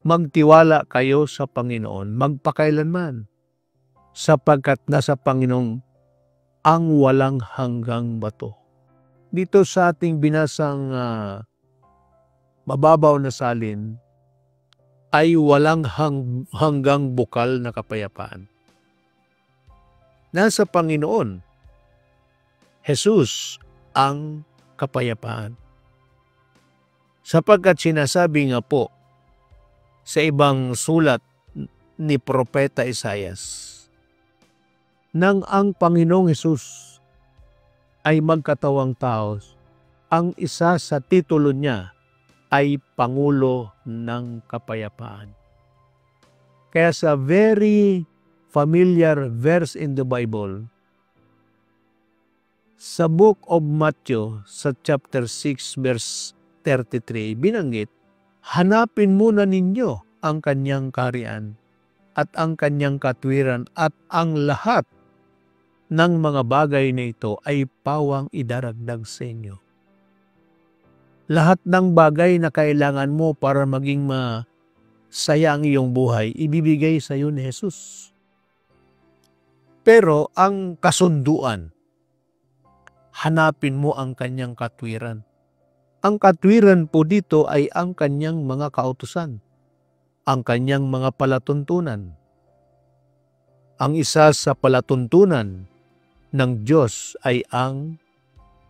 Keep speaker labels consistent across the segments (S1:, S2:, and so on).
S1: magtiwala kayo sa Panginoon magpakailanman, sapagkat nasa Panginoon ang walang hanggang bato. Dito sa ating binasang mababaw na salin ay walang hanggang bukal na kapayapaan. Nasa Panginoon, Jesus, ang kapayapaan. Sapagkat sinasabi nga po sa ibang sulat ni Propeta Isaias, nang ang Panginoong Jesus ay magkatawang tao, ang isa sa titulo niya ay Pangulo ng Kapayapaan. Kaya sa very familiar verse in the Bible, sa book of Matthew, sa chapter 6, verse 33, binanggit, hanapin muna ninyo ang kanyang kaharian at ang kanyang katwiran at ang lahat ng mga bagay na ito ay pawang idaragdag sa inyo. Lahat ng bagay na kailangan mo para maging masaya ang iyong buhay, ibibigay sa iyo ni Jesus. Pero ang kasunduan, hanapin mo ang kanyang katwiran. Ang katwiran po dito ay ang kanyang mga kautusan, ang kanyang mga palatuntunan. Ang isa sa palatuntunan ng Diyos ay ang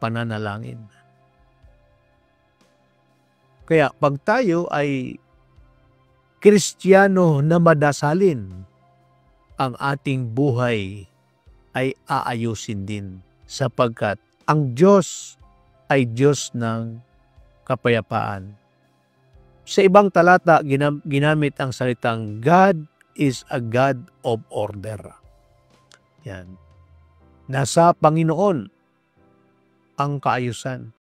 S1: pananalangin. Kaya pag tayo ay Kristiyano na madasalin, ang ating buhay ay aayusin din, sapagkat ang Diyos ay Diyos ng kapayapaan. Sa ibang talata, ginamit ang salitang God is a God of order. Yan. Nasa Panginoon ang kaayusan.